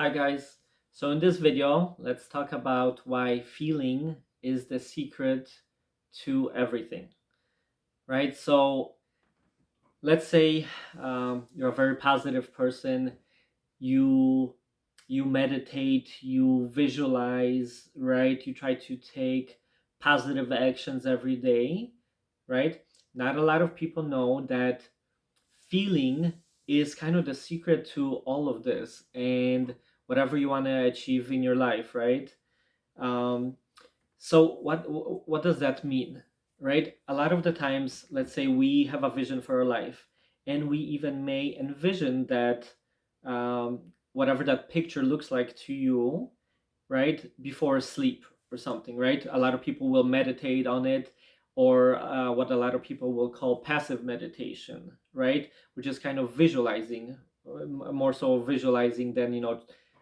Hi guys. So in this video, let's talk about why feeling is the secret to everything, right? So let's say you're a very positive person. You you meditate, you visualize, right? You try to take positive actions every day, right? Not a lot of people know that feeling is kind of the secret to all of this and whatever you want to achieve in your life, right? um, so what does that mean, right? A lot of the times, let's say we have a vision for our life, and we even may envision that whatever that picture looks like to you, right, before sleep or something, right? A lot of people will meditate on it, or what a lot of people will call passive meditation, right? Which is kind of visualizing, more so visualizing than,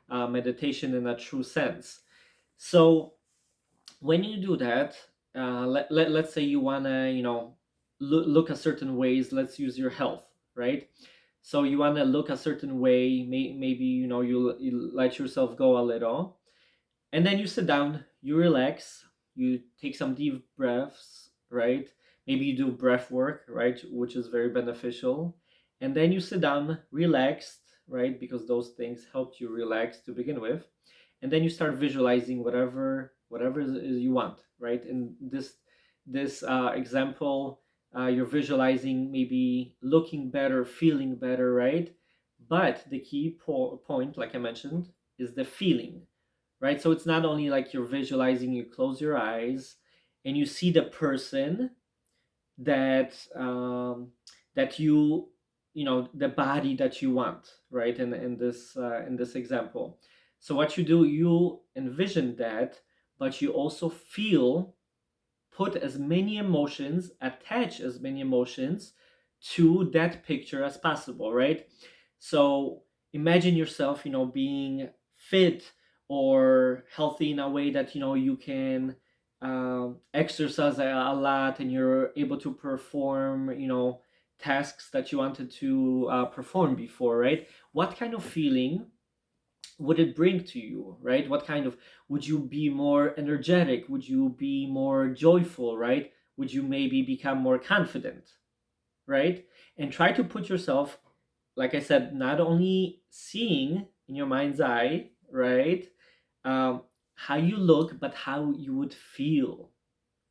meditation in a true sense. So when you do that, let's say you want to, look a certain ways. Let's use your health, right? So you want to look a certain way, maybe, you let yourself go a little, and then you sit down, you relax, you take some deep breaths, right? Maybe you do breath work, right? Which is very beneficial. And then you sit down, relaxed, right? Because those things help you relax to begin with. And then you start visualizing whatever is you want, right? In this example, you're visualizing maybe looking better, feeling better, right? But the key point, like I mentioned, is the feeling, right? So it's not only like you're visualizing, you close your eyes and you see the person that that the body that you want, right? In this example. So what you do, you envision that, but you also feel, put as many emotions, attach as many emotions to that picture as possible, right? So imagine yourself, being fit or healthy in a way that, you can exercise a lot and you're able to perform, tasks that you wanted to perform before, right? What kind of feeling would it bring to you, right? What kind of, would you be more energetic? Would you be more joyful, right? Would you maybe become more confident, right? And try to put yourself, like I said, not only seeing in your mind's eye, right, how you look, but how you would feel,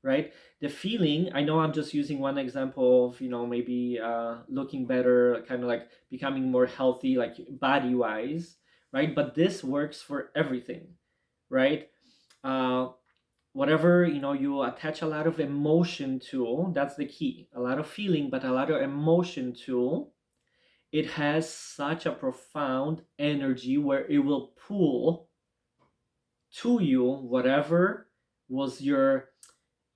right? The feeling, I know I'm just using one example of, maybe looking better, kind of like becoming more healthy, like body wise, right? But this works for everything, right? Uh, Whatever, you attach a lot of emotion to, that's the key. A lot of feeling, but a lot of emotion to, it has such a profound energy where it will pull to you whatever was your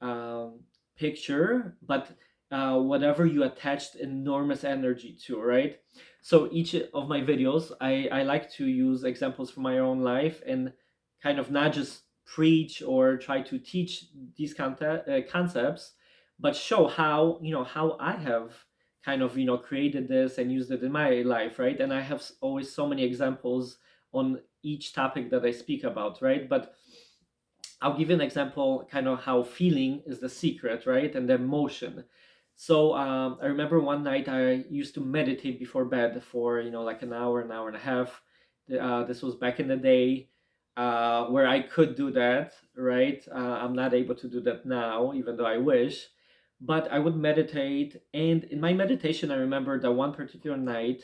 um, picture, but whatever you attached enormous energy to, right? So each of my videos, I like to use examples from my own life and kind of not just preach or try to teach these concepts, but show how, how I have kind of, created this and used it in my life, right? And I have always so many examples on each topic that I speak about, right? But I'll give you an example, kind of how feeling is the secret, right? And the emotion. So I remember one night I used to meditate before bed for, like an hour and a half. This was back in the day where I could do that, right? I'm not able to do that now, even though I wish. But I would meditate. And in my meditation, I remember that one particular night,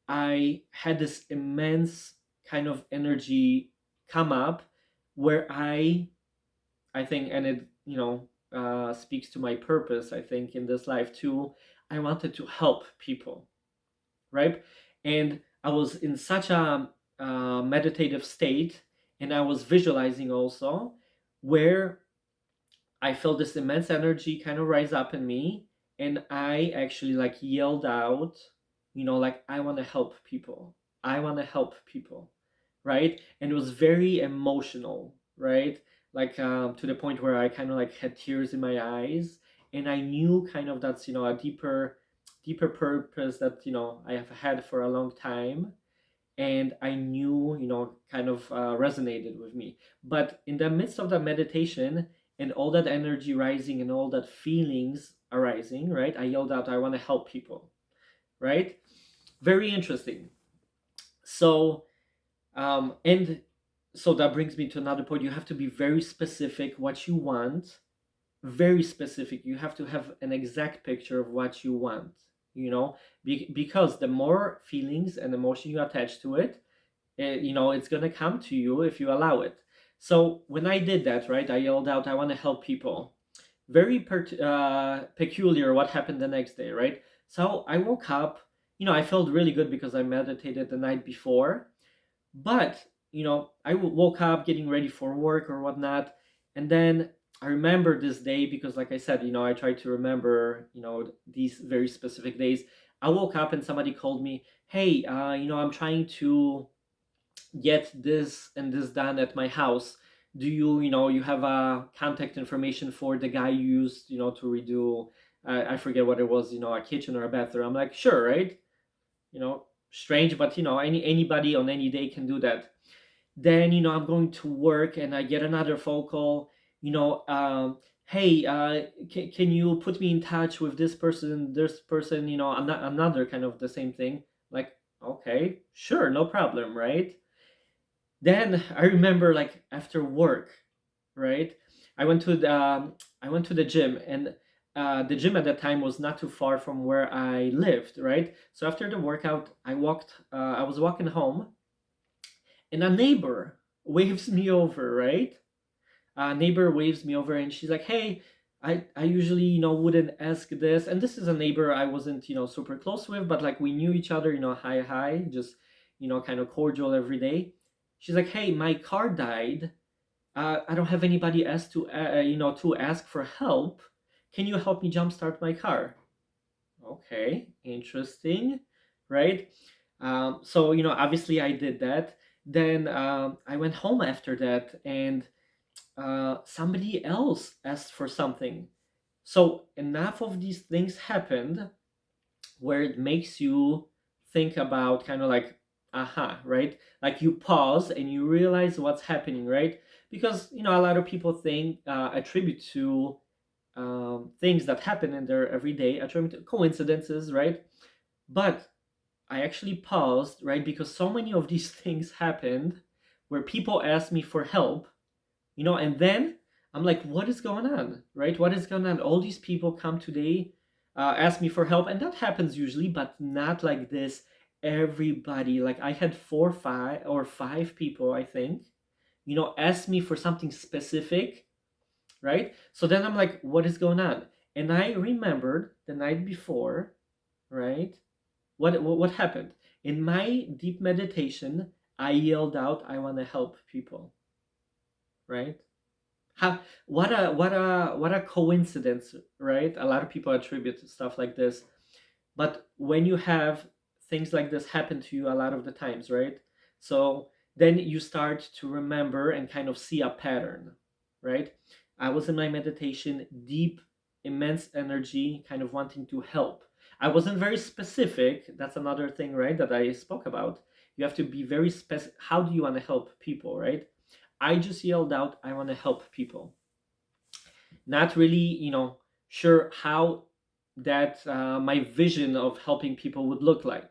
I had this immense kind of energy come up where I think, and it, speaks to my purpose, I think, in this life too. I wanted to help people, right? And I was in such a meditative state, and I was visualizing also, where I felt this immense energy kind of rise up in me, and I actually like yelled out, like, I want to help people. I want to help people, right? And it was very emotional, right? Like to the point where I kind of like had tears in my eyes, and I knew kind of that's, a deeper purpose that, I have had for a long time. and I knew, kind of resonated with me. But in the midst of the meditation and all that energy rising and all that feelings arising, right, I yelled out, I want to help people, right? Very interesting. So and so that brings me to another point. You have to be very specific what you want, very specific. You have to have an exact picture of what you want, because the more feelings and emotion you attach to it, it's going to come to you if you allow it. So when I did that, right, I yelled out, I want to help people. Very peculiar what happened the next day, right? So I woke up, I felt really good because I meditated the night before, but I woke up getting ready for work or whatnot, and then I remember this day because, like I said, I try to remember, these very specific days. I woke up and somebody called me, hey, I'm trying to get this and this done at my house. Do you have a contact information for the guy you used, to redo? I forget what it was, a kitchen or a bathroom. I'm like, sure, right? Strange, but anybody on any day can do that. Then I'm going to work and I get another phone call. Hey, can you put me in touch with this person? Another kind of the same thing. Like, okay, sure, no problem, right? Then I remember, like, after work, right? I went to the gym, and the gym at that time was not too far from where I lived, right? So after the workout, I was walking home, and a neighbor waves me over, right? A neighbor waves me over, and she's like, hey, I usually, wouldn't ask this. And this is a neighbor I wasn't, super close with, but like we knew each other, hi, just, kind of cordial every day. She's like, hey, my car died. I don't have anybody else to ask for help. Can you help me jumpstart my car? Okay, interesting, right? So obviously I did that. Then I went home after that, and somebody else asked for something. So enough of these things happened where it makes you think about, kind of like, aha, right? Like you pause and you realize what's happening, right? Because a lot of people attribute to things that happen in their everyday, attribute to coincidences, right? But I actually paused, right? Because so many of these things happened where people asked me for help, and then I'm like, what is going on, right? What is going on? All these people come today, ask me for help, and that happens usually, but not like this. Everybody, like I had 5 people, I think, ask me for something specific, right? So then I'm like, what is going on? And I remembered the night before, right? What happened? In my deep meditation, I yelled out, I want to help people, right? How what a coincidence, right? A lot of people attribute stuff like this, but when you have things like this happen to you a lot of the times, right? So then you start to remember and kind of see a pattern, right? I was in my meditation, deep, immense energy, kind of wanting to help. I wasn't very specific. That's another thing, right, that I spoke about. You have to be very specific. How do you want to help people, right? I just yelled out, I want to help people. Not really, sure how that my vision of helping people would look like.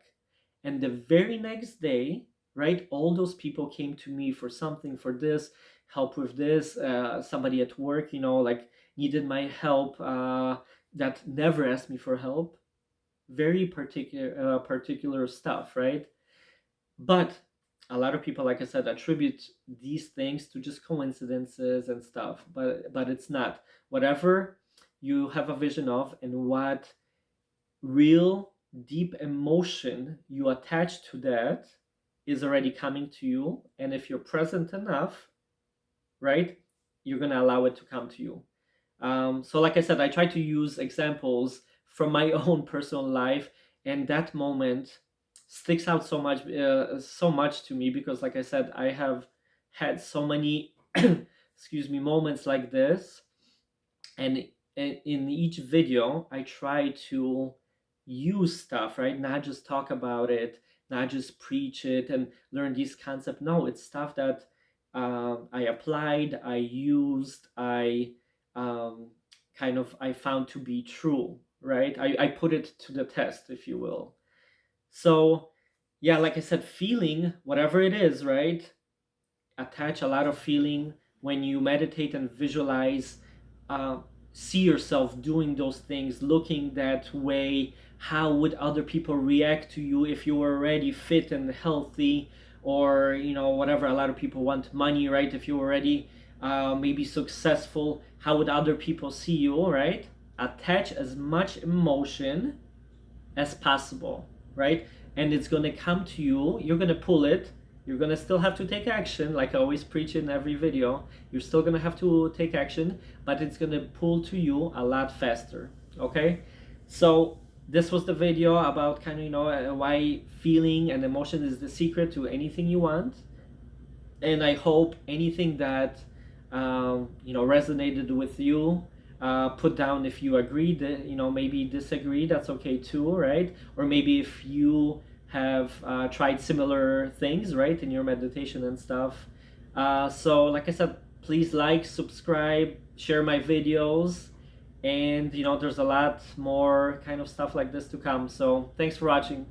And the very next day, right, all those people came to me for something, for this, help with this. Somebody at work, like needed my help, that never asked me for help. Very particular stuff, right? But a lot of people, like I said, attribute these things to just coincidences and stuff, but it's not. Whatever you have a vision of and what real deep emotion you attach to that is already coming to you, and if you're present enough, right, you're gonna allow it to come to you. So like I said, I try to use examples from my own personal life, and that moment sticks out so much to me because, like I said, I have had so many, excuse me, moments like this, and in each video, I try to use stuff, right? Not just talk about it, not just preach it and learn these concepts. No, it's stuff that I applied, I used, um, I found to be true, right? I put it to the test, if you will. So yeah, like I said, feeling whatever it is, right? Attach a lot of feeling when you meditate and visualize. uh, See yourself doing those things, looking that way. How would other people react to you if you were already fit and healthy, or whatever? A lot of people want money, right? If you're already maybe successful, how would other people see you, right? Attach as much emotion as possible, right? And it's going to come to you. You're going to pull it. You're going to still have to take action, like I always preach in every video. You're still going to have to take action, but it's going to pull to you a lot faster, okay? So this was the video about why feeling and emotion is the secret to anything you want. And I hope anything that resonated with you, put down if you agreed, maybe disagree, that's okay too, right? Or maybe if you have tried similar things, right, in your meditation and stuff. So like I said, please like, subscribe, share my videos, and there's a lot more kind of stuff like this to come. So thanks for watching.